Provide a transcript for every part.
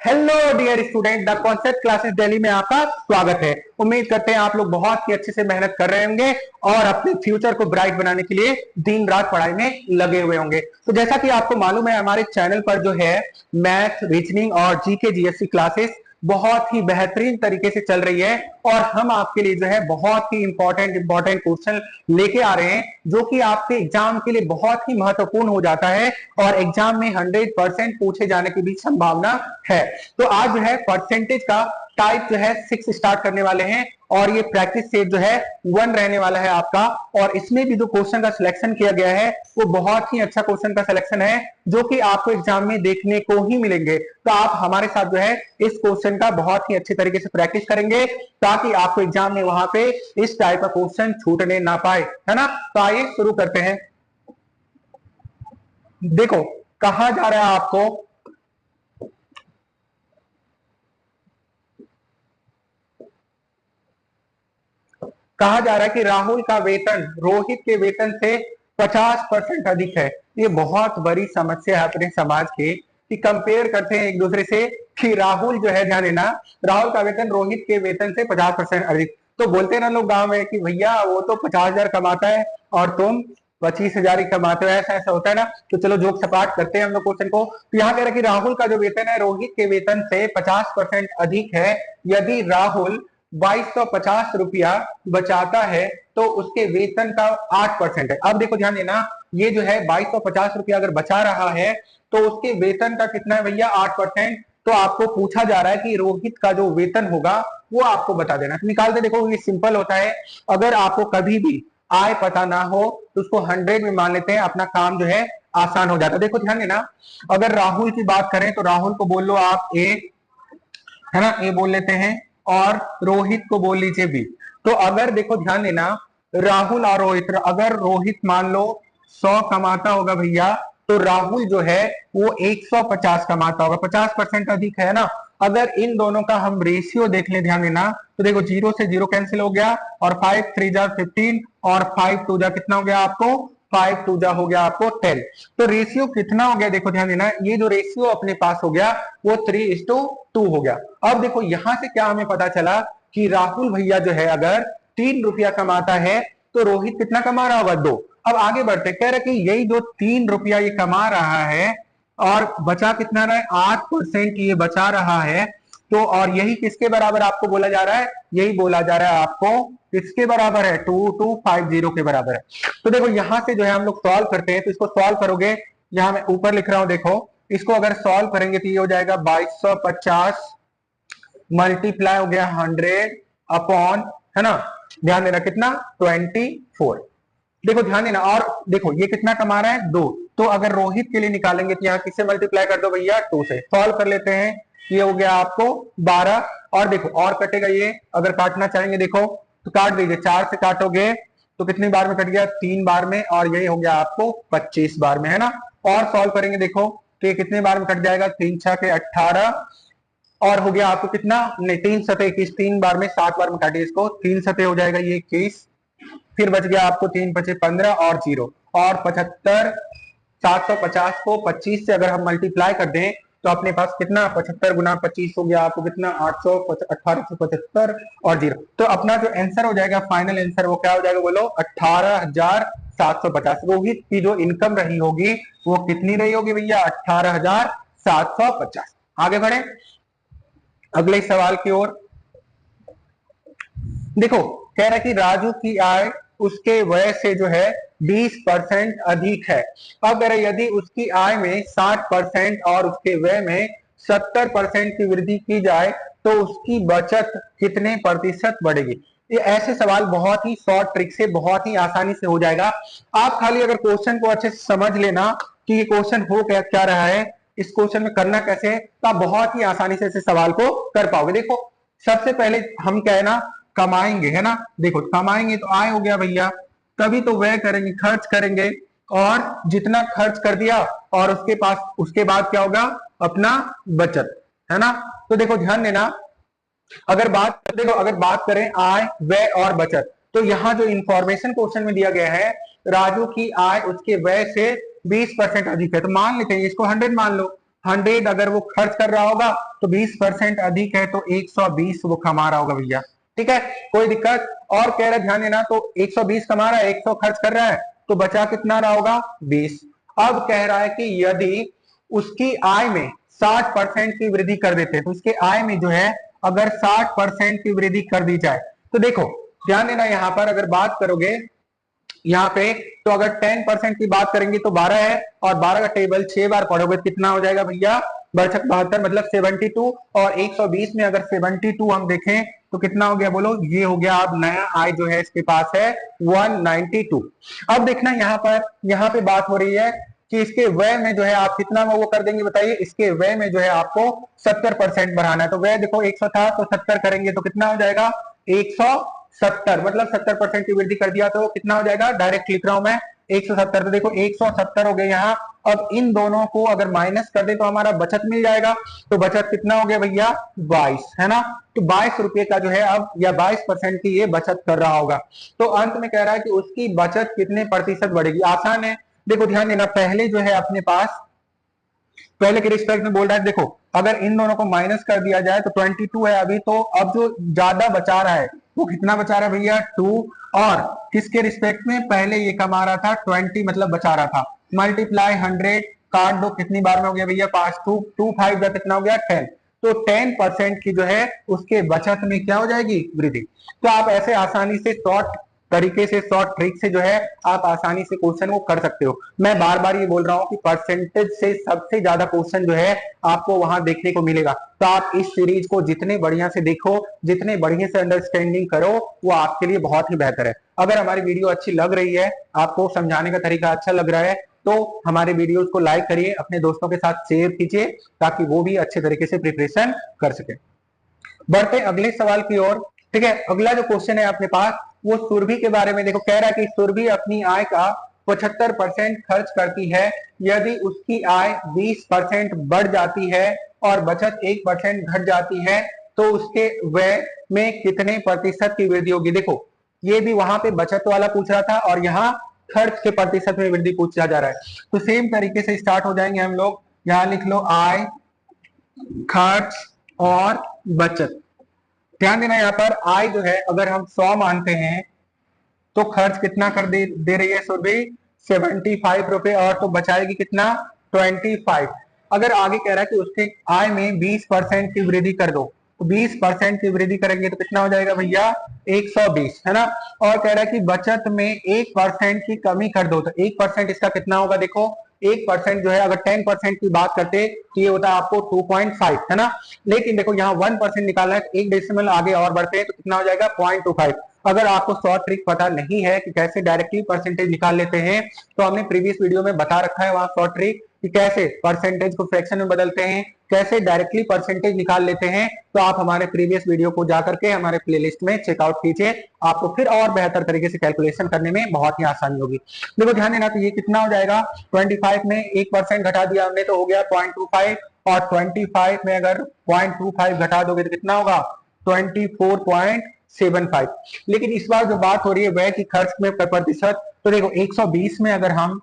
Hello dear student, the concept classes Delhi में आपका स्वागत है। उम्मीद करते हैं आप लोग बहुत ही अच्छे से मेहनत कर रहे होंगे और अपने फ्यूचर को ब्राइट बनाने के लिए दिन रात पढ़ाई में लगे हुए होंगे। तो जैसा कि आपको मालूम है, हमारे चैनल पर जो है मैथ, रीजनिंग और जीके जीएससी क्लासेस बहुत ही बेहतरीन तरीके से चल रही है और हम आपके लिए जो है बहुत ही इंपॉर्टेंट क्वेश्चन लेके आ रहे हैं जो कि आपके एग्जाम के लिए बहुत ही महत्वपूर्ण हो जाता है और एग्जाम में 100% पूछे जाने की भी संभावना है। तो आज जो है परसेंटेज का टाइप जो है 6 स्टार्ट करने वाले हैं और ये प्रैक्टिस सेट जो है 1 रहने वाला है आपका। और इसमें भी जो क्वेश्चन का सिलेक्शन किया गया है वो बहुत ही अच्छा क्वेश्चन का सिलेक्शन है जो कि आपको एग्जाम में देखने को ही मिलेंगे। तो आप हमारे साथ जो है इस क्वेश्चन का बहुत ही अच्छे तरीके से प्रैक्टिस करेंगे ताकि आपको एग्जाम में वहां पे इस टाइप का क्वेश्चन छूटने ना पाए, है ना। तो आइए शुरू करते हैं। देखो कहा जा रहा है आपको, कहा जा रहा है कि राहुल का वेतन रोहित के वेतन से 50% अधिक है। ये बहुत बड़ी समस्या है अपने समाज की कि कंपेयर करते हैं एक दूसरे से कि राहुल जो है, ध्यान देना, राहुल का वेतन रोहित के वेतन से 50% अधिक। तो बोलते ना लोग गांव में कि भैया वो तो 50,000 कमाता है और तुम 25,000 ही कमाते हो, ऐसा ऐसा होता है ना। तो चलो जोक सपाट करते हैं हम लोग क्वेश्चन को। तो यहाँ कह रहा है कि राहुल का जो वेतन है रोहित के वेतन से 50% अधिक है। यदि राहुल 2250 रुपया बचाता है तो उसके वेतन का 8% है। अब देखो ध्यान देना, ये जो है 2250 रुपया अगर बचा रहा है तो उसके वेतन का कितना है भैया, 8%। तो आपको पूछा जा रहा है कि रोहित का जो वेतन होगा वो आपको बता देना। तो निकालते देखो, ये सिंपल होता है। अगर आपको कभी भी आय पता ना हो तो उसको 100 में मान लेते हैं, अपना काम जो है आसान हो जाता है। देखो ध्यान देना, अगर राहुल की बात करें तो राहुल को बोल लो आप ए, है ना, ए बोल लेते हैं, और रोहित को बोल लीजिए बी। तो अगर देखो ध्यान देना, राहुल और रोहित, अगर रोहित मान लो 100 कमाता होगा भैया तो राहुल जो है वो 150 कमाता होगा, 50% अधिक है ना। अगर इन दोनों का हम रेशियो देख ले, ध्यान देना, तो देखो 0 से 0 कैंसिल हो गया और 5 3 जा 15 और 5 2 जा कितना हो गया आपको, 5 2 जा हो गया आपको 10। तो रेशियो कितना हो गया, देखो ध्यान देना, ये जो रेशियो अपने पास हो गया वो 3:2 हो गया। अब देखो यहां से क्या हमें पता चला कि राहुल भैया जो है अगर 3 रुपया कमाता है तो रोहित कितना कमा रहा होगा, 2। अब आगे बढ़ते, कह रहे कि यही जो 3 रुपया ये कमा रहा है और बचा कितना रहा है, 8% ये बचा रहा है। तो और यही किसके बराबर आपको बोला जा रहा है, यही बोला जा रहा है आपको किसके बराबर है, 2250 के बराबर है। तो देखो यहां से जो है हम लोग सॉल्व करते हैं। तो इसको सॉल्व करोगे, यहां मैं ऊपर लिख रहा हूं, देखो इसको अगर सॉल्व करेंगे तो ये हो जाएगा 2250 मल्टीप्लाई हो गया 100 अपॉन, है ना, ध्यान देना कितना, 24। देखो ध्यान देना, और देखो ये कितना कमा रहा है, 2। तो अगर रोहित के लिए निकालेंगे तो यहाँ किससे मल्टीप्लाई कर दो भैया, 2 से। सॉल्व कर लेते हैं, ये हो गया आपको 12। और देखो और कटेगा, ये अगर काटना चाहेंगे देखो तो काट दीजिए, 4 से काटोगे तो कितनी बार में कट गया, 3 बार में, और यही हो गया आपको 25 बार में, है ना। और सॉल्व करेंगे देखो तो ये कितने बार में कट जाएगा, 3 6 के 18, और हो गया आपको कितना, 3 सतह 21, 3 बार में 7 बार में काटिए इसको, 3 सतह हो जाएगा ये 21, फिर बच गया आपको 3 पचे 15 और 0 और 75। 750 को 25 से अगर हम मल्टीप्लाई कर दें तो अपने पास कितना, 75 गुना 25 हो गया आपको कितना, 1875 और 0। तो अपना जो आंसर हो जाएगा, फाइनल आंसर, वो क्या हो जाएगा बोलो, 18,750। रोहित की जो इनकम रही होगी वो कितनी रही होगी भैया, 18,750। आगे बढ़े अगले सवाल की ओर। देखो कह रहा है कि राजू की आय उसके व्यय से जो है 20% अधिक है। अब कह रहे यदि उसकी आय में 60% और उसके व्यय में 70% की वृद्धि की जाए तो उसकी बचत कितने प्रतिशत बढ़ेगी। ये ऐसे सवाल बहुत ही शॉर्ट ट्रिक से बहुत ही आसानी से हो जाएगा। आप खाली अगर क्वेश्चन को अच्छे से समझ लेना कि ये क्वेश्चन हो क्या रहा है, इस क्वेश्चन में करना कैसे है, तो आप बहुत ही आसानी से इस सवाल को कर पाओगे। देखो सबसे पहले हम क्या है ना, कमाएंगे, है ना। देखो कमाएंगे तो आय हो गया भैया, तभी तो व्यय करेंगे, खर्च करेंगे, और जितना खर्च कर दिया और उसके पास उसके बाद क्या होगा, अपना बचत, है ना। तो देखो ध्यान देना, अगर बात करें आय व्यय और बचत, तो यहाँ जो इंफॉर्मेशन क्वेश्चन में दिया गया है, राजू की आय उसके व्यय से 20% अधिक है, तो मान लेते हैं इसको 100 मान लो। 100 अगर वो खर्च कर रहा होगा तो 20% अधिक है तो 120 वो कमा रहा होगा भैया। ठीक है, कोई दिक्कत? और कह रहा है ध्यान देना, तो 120 कमा रहा है, 100 खर्च कर रहा है, तो बचा कितना रहा होगा? 20। अब कह रहा है कि यदि उसकी आय में 60% की वृद्धि कर देते हैं, तो इसके आय में जो है अगर 60% की वृद्धि कर दी जाए, तो देखो ध्यान देना, यहां पर अगर बात करोगे यहाँ पे, तो अगर 10% की बात करेंगे तो 12 है, और 12 का टेबल 6 बार पढ़ोगे तो कितना हो जाएगा भैया? 72 मतलब 72। और 120 में अगर 72 हम देखें तो कितना हो गया बोलो? ये हो गया। अब नया आय जो है इसके पास है 192। अब देखना यहाँ पे बात हो रही है कि इसके व्यय में जो है आप कितना वो कर देंगे बताइए? इसके व्यय में जो है आपको 70% बढ़ाना है। तो व्यय देखो 100 था तो 70 करेंगे तो कितना हो जाएगा? 170, मतलब 70% की वृद्धि कर दिया तो कितना हो जाएगा? डायरेक्ट लिख रहा हूं मैं 170। तो देखो 170 हो गया यहाँ। अब इन दोनों को अगर माइनस कर दे तो हमारा बचत मिल जाएगा। तो बचत कितना हो गया भैया? 22, है ना? तो 22 रुपए का जो है अब, या 22% की ये बचत कर रहा होगा। तो अंत में कह रहा है कि उसकी बचत कितने प्रतिशत बढ़ेगी? आसान है, देखो ध्यान देना, पहले जो है अपने पास, पहले के रिस्पेक्ट में बोल रहा है, देखो अगर इन दोनों को माइनस कर दिया जाए तो 22 है अभी, तो अब जो ज्यादा बचा रहा है वो कितना बचा रहा है भैया? 2। और किसके रिस्पेक्ट में? पहले ये कमा रहा था 20, मतलब बचा रहा था। मल्टीप्लाई 100, काट दो, कितनी बार में हो गया भैया? 5, 2 5 का कितना हो गया? 10। तो 10% की जो है उसके बचत में क्या हो जाएगी? वृद्धि। तो आप ऐसे आसानी से शॉर्ट तरीके से, शॉर्ट ट्रिक से जो है आप आसानी से क्वेश्चन को कर सकते हो। मैं बार बार ये बोल रहा हूं कि परसेंटेज से सबसे ज्यादा क्वेश्चन जो है आपको वहां देखने को मिलेगा। तो आप इस सीरीज को जितने बढ़िया से देखो, जितने बढ़िया से अंडरस्टैंडिंग करो, वो आपके लिए बहुत ही बेहतर है। अगर हमारी वीडियो अच्छी लग रही है, आपको समझाने का तरीका अच्छा लग रहा है, तो हमारे वीडियोस को लाइक करिए, अपने दोस्तों के साथ शेयर कीजिए, ताकि वो भी अच्छे तरीके से प्रिपरेशन कर सके। बढ़ते अगले सवाल की ओर। ठीक है, अगला जो क्वेश्चन है अपने पास वो सुरभि के बारे में। देखो कह रहा है कि सुरभि अपनी आय का 75% खर्च करती है। यदि उसकी आय 20% बढ़ जाती है और बचत 1% घट जाती है, तो उसके व्यय में कितने प्रतिशत की वृद्धि होगी? देखो ये भी वहां पे बचत वाला पूछ रहा था और यहाँ खर्च के प्रतिशत में वृद्धि पूछा जा रहा है। तो सेम तरीके से स्टार्ट हो जाएंगे हम लोग। यहाँ लिख लो आय, खर्च और बचत। ध्यान देना, यहाँ पर आय जो है अगर हम 100 मानते हैं तो खर्च कितना कर दे रही है सुरभि? 75 रुपए, और तो बचाएगी कितना? 25। अगर आगे कह रहा है कि उसके आय में 20% की वृद्धि कर दो, तो 20% की वृद्धि करेंगे तो कितना हो जाएगा भैया? 120, है ना? और कह रहा है कि बचत में 1% की कमी कर दो, तो 1% इसका कितना होगा? देखो 1% जो है, अगर 10% की बात करते तो ये होता है आपको 2.5, है ना? लेकिन देखो यहाँ 1% निकालना है, तो एक डेसिमल आगे और बढ़ते हैं तो कितना हो जाएगा? 0.25। अगर आपको शॉर्ट ट्रिक पता नहीं है कि कैसे डायरेक्टली परसेंटेज निकाल लेते हैं, तो हमने प्रीवियस वीडियो में बता रखा है वहां शॉर्ट ट्रिक कि कैसे परसेंटेज को फ्रैक्शन में बदलते हैं, कैसे डायरेक्टली परसेंटेज निकाल लेते हैं। तो आप हमारे प्रीवियस वीडियो को जाकर के हमारे प्लेलिस्ट में चेकआउट कीजिए, आपको फिर और बेहतर तरीके से कैलकुलेशन करने में बहुत ही आसानी होगी। देखो ध्यान देना, तो ये कितना हो जाएगा? 25 में 1% घटा दिया हमने तो हो गया 0.25, और 25 में अगर 0.25 घटा दोगे तो कितना होगा? 24.75। लेकिन इस बार जो बात हो रही है व्यय की खर्च में प्रतिशत, तो देखो 120 में अगर हम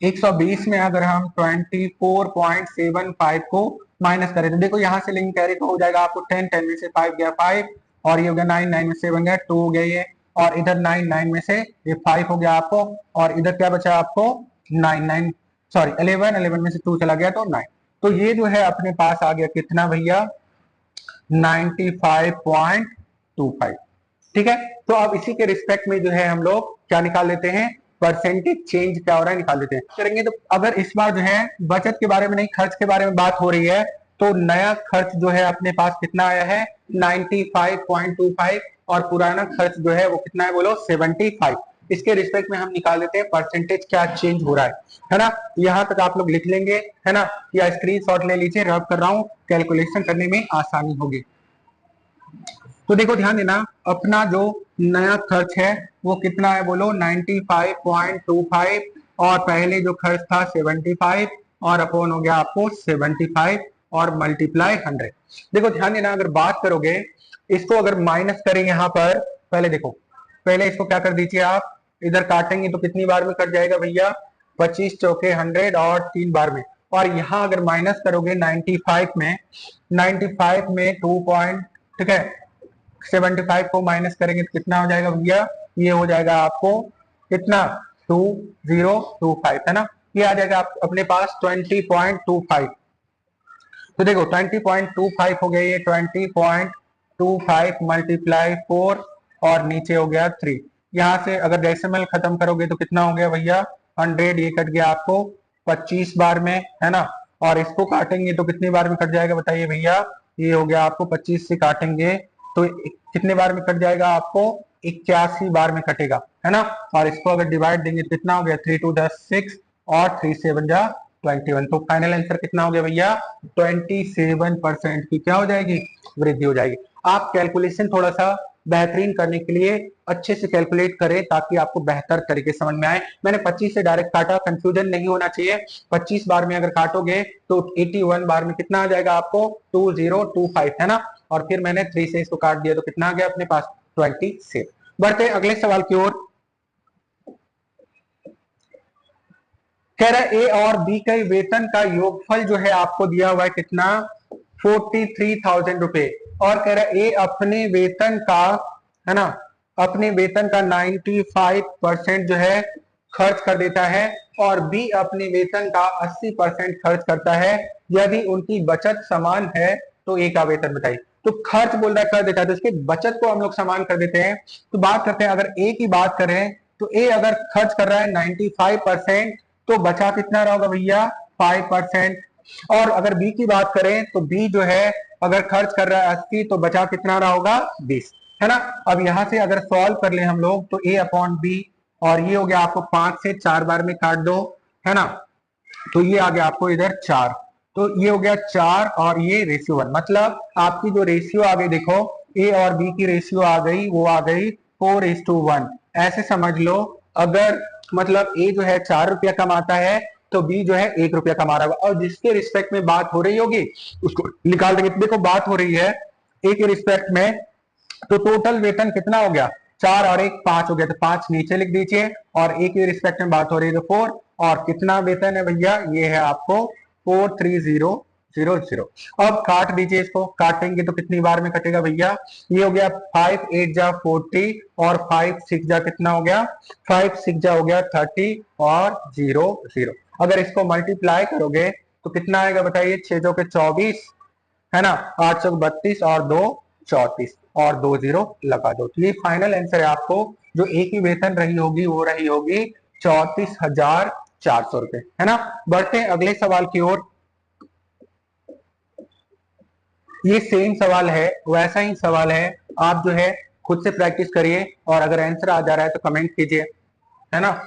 24.75 को माइनस करें, तो देखो यहां से लेंगे कैरी तो हो जाएगा आपको 10, 10 में से 5 गया 5, और ये हो गया 9, 9 में से बन गया 2 हो गया ये, और इधर 9, 9 में से ये 5 हो गया आपको, और इधर क्या बचा आपको? 9, 9 सॉरी 11, 11 में से 2 चला गया तो 9। तो ये जो है अपने पास आ गया कितना भैया? 95.25। ठीक है, तो अब इसी के रिस्पेक्ट में जो है हम लोग क्या निकाल लेते हैं? परसेंटेज चेंज क्या हो रहा है निकाल लेते हैं करेंगे। तो अगर इस बार जो है बचत के बारे में नहीं, खर्च के बारे में बात हो रही है, तो नया खर्च जो है अपने पास कितना आया है? 95.25, और पुराना खर्च जो है वो कितना है बोलो? 75। इसके रिस्पेक्ट में हम निकाल देते हैं परसेंटेज क्या चेंज हो रहा है ना? यहां तक आप लोग लिख लेंगे, है ना? या स्क्रीनशॉट ले लीजिए, रब कर रहा हूं, कैलकुलेशन करने में आसानी होगी। तो देखो ध्यान देना, अपना जो नया खर्च है वो कितना है बोलो? 95.25, और पहले जो खर्च था 75, और अपॉन हो गया आपको 75, और मल्टीप्लाई 100। देखो ध्यान देना, अगर बात करोगे इसको अगर माइनस करें यहाँ पर, पहले देखो, पहले इसको क्या कर दीजिए आप, इधर काटेंगे तो कितनी बार में कट जाएगा भैया? 25 चौके 100, और 3 बार में, और यहाँ अगर माइनस करोगे 95 में 2 पॉइंट, ठीक है, 75 को माइनस करेंगे तो कितना हो जाएगा भैया, ये हो जाएगा आपको कितना 2025 है ना, ये आ जाएगा आप अपने पास 20.25। तो देखो 20.25 हो गया, ये 20.25 मल्टीप्लाई 4 और नीचे हो गया 3। यहां से अगर डेसिमल खत्म करोगे तो कितना हो गया भैया 100, ये कट गया आपको 25 बार में, है ना। और इसको काटेंगे तो कितनी बार में कट जाएगा बताइए भैया, ये हो गया आपको 25 से काटेंगे तो कितने बार में कट जाएगा, आपको 81 बार में कटेगा, है ना। और इसको अगर डिवाइड देंगे तो कितना हो गया 3 2 10 6 और 3 7 जा 21। तो फाइनल आंसर कितना हो गया भैया 27% की क्या हो जाएगी, वृद्धि हो जाएगी। आप कैलकुलेशन थोड़ा सा बेहतरीन करने के लिए अच्छे से कैलकुलेट करें ताकि आपको बेहतर तरीके समझ में आए। मैंने 25 से डायरेक्ट काटा, कंफ्यूजन नहीं होना चाहिए। 25 बार में अगर काटोगे तो 81 बार में कितना आ जाएगा आपको 2025, है ना। और फिर मैंने 3 से इसको काट दिया तो कितना आ गया अपने पास 26। बढ़ते अगले सवाल की ओर। कह रहा है ए और बी के वेतन का योगफल जो है आपको दिया हुआ है कितना 43,000 रुपए। और कह रहा है ए अपने वेतन का, है ना, अपने वेतन का 95% जो है खर्च कर देता है और बी अपने वेतन का 80% खर्च करता है। यदि उनकी बचत समान है तो ए का वेतन बताइए। तो खर्च बोल रहा है कर देता है तो इसके बचत को हम लोग समान कर देते हैं। तो बात करते हैं, अगर ए की बात करें तो ए अगर खर्च कर रहा है 95% तो बचा कितना रहोगा भैया 5%। और अगर बी की बात करें तो बी जो है अगर खर्च कर रहा है 80 तो बचा कितना रहा होगा 20, है ना। अब यहां से अगर सॉल्व कर ले हम लोग तो ए अपॉन बी, और ये हो गया आपको 5 से 4 बार में काट दो, है ना। तो ये आ गया आपको इधर 4, तो ये हो गया 4 और ये रेशियो 1, मतलब आपकी जो रेशियो आ गई देखो ए और बी की रेशियो आ गई, वो आ गई 4:1। ऐसे समझ लो अगर मतलब ए जो है 4 रुपया कमाता है तो बी जो है 1 रुपया कमा रहा होगा, और जिसके रिस्पेक्ट में बात हो रही होगी उसको निकाल देंगे। देखो बात हो रही है ए के रिस्पेक्ट में, तो टोटल वेतन कितना हो गया 4 और 1 5 हो गया, तो 5 नीचे लिख दीजिए। और ए के रिस्पेक्ट में बात हो रही है तो 4, और कितना वेतन है भैया ये है आपको 43000। अब काट दीजिए, इसको काटेंगे तो कितनी बार में कटेगा भैया, ये हो गया 5 8 जा 40 और 5 6 जा कितना हो गया 5 6 जा हो गया 30 और 0 0। अगर इसको मल्टीप्लाई करोगे तो कितना आएगा बताइए 6 जो के 24, है ना, 8 चौक 32 और 2 34 और 2 0 लगा दो। तो ये फाइनल आंसर है आपको जो ए की वेतन रही होगी वो रही होगी 34,400 रुपए, है ना। बढ़ते हैं अगले सवाल की ओर। ये सेम सवाल है, वैसा ही सवाल है, आप जो है खुद से प्रैक्टिस करिए और अगर आंसर आ जा रहा है तो कमेंट कीजिए, है ना।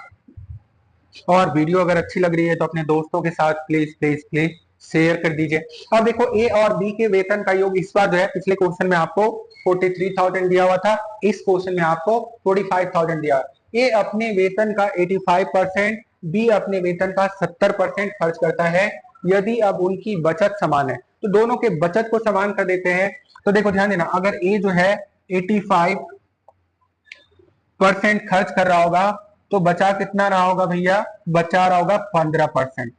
और वीडियो अगर अच्छी लग रही है तो अपने दोस्तों के साथ प्लीज प्लीज प्लीज शेयर कर दीजिए। अब देखो ए और बी के वेतन का योग इस बार जो है पिछले क्वेश्चन में आपको 43,000 दिया हुआ था, इस क्वेश्चन में आपको 45,000 दिया। ए अपने वेतन का 85%, बी अपने वेतन का 70% खर्च करता है। यदि अब उनकी बचत समान है तो दोनों के बचत को समान कर देते हैं। तो देखो ध्यान देना, अगर ए जो है 85% खर्च कर रहा होगा तो बचा कितना रहा होगा भैया, बचा रहा होगा 15%।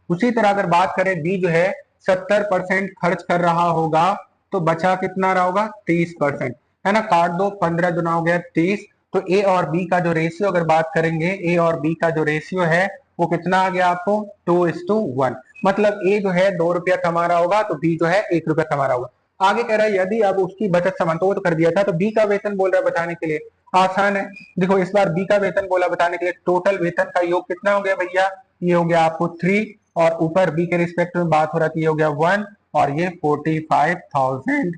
उसी तरह अगर बात करें बी जो है 70% खर्च कर रहा होगा तो बचा कितना रहा होगा 30%, है ना। काट दो, 15 दुना हो गया 30। तो ए और बी का जो रेशियो अगर बात करेंगे, ए और बी का जो रेशियो है वो कितना आ गया आपको 2:1। मतलब ए जो है 2 रुपया कमा रहा होगा तो बी जो है 1 रुपया कमा रहा होगा। आगे कह रहा है यदि अब उसकी बचत समान, तो वो तो कर दिया था, तो बी का वेतन बोल रहा है बताने के लिए, आसान है। देखो इस बार बी का वेतन बोला बताने के लिए, टोटल वेतन का योग कितना हो गया भैया, ये हो गया आपको 3, और ऊपर बी के रिस्पेक्ट में बात हो रहा थी ये हो गया 1, और ये 45,000।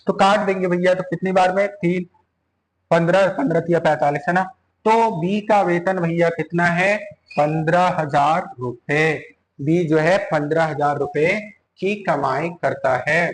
तो काट देंगे भैया तो कितनी बार में 3 15 15 या 45, है ना। तो बी का वेतन भैया कितना है 15,000 रुपए। बी जो है 15,000 रुपए की कमाई करता है।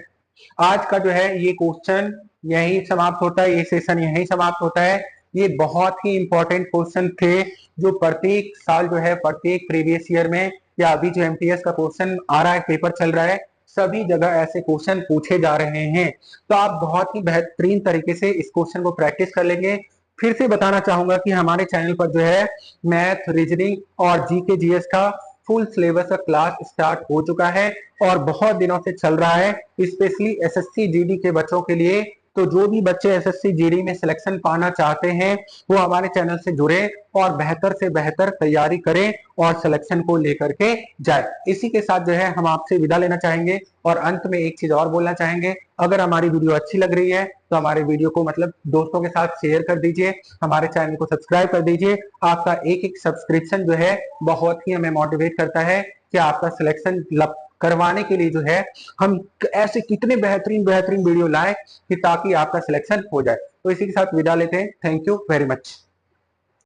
आज का जो है ये क्वेश्चन यही समाप्त होता है, ये सेशन यही समाप्त होता है। ये बहुत ही इंपॉर्टेंट क्वेश्चन थे जो प्रत्येक साल जो है प्रत्येक प्रीवियस ईयर में या अभी जो एमटीएस का क्वेश्चन आ रहा है, पेपर चल रहा है, सभी जगह ऐसे क्वेश्चन पूछे जा रहे हैं। तो आप बहुत ही बेहतरीन तरीके से इस क्वेश्चन को प्रैक्टिस कर लेंगे। फिर से बताना चाहूंगा कि हमारे चैनल पर जो है मैथ, रीजनिंग और जीके जीएस का फुल सिलेबस का क्लास स्टार्ट हो चुका है और बहुत दिनों से चल रहा है, स्पेशली एसएससी जीडी के बच्चों के लिए। तो जो भी बच्चे एसएससी जीडी में सिलेक्शन पाना चाहते हैं वो हमारे चैनल से जुड़े और बेहतर से बेहतर तैयारी करें और सिलेक्शन को लेकर के जाए। इसी के साथ जो है हम आपसे विदा लेना चाहेंगे और अंत में एक चीज और बोलना चाहेंगे, अगर हमारी वीडियो अच्छी लग रही है तो हमारे वीडियो को मतलब दोस्तों के साथ शेयर कर दीजिए, हमारे चैनल को सब्सक्राइब कर दीजिए। आपका एक एक सब्सक्रिप्शन जो है बहुत ही हमें मोटिवेट करता है कि आपका सिलेक्शन करवाने के लिए जो है हम ऐसे कितने बेहतरीन बेहतरीन वीडियो लाए कि ताकि आपका सिलेक्शन हो जाए। तो इसी के साथ विदा लेते हैं। Thank you very much.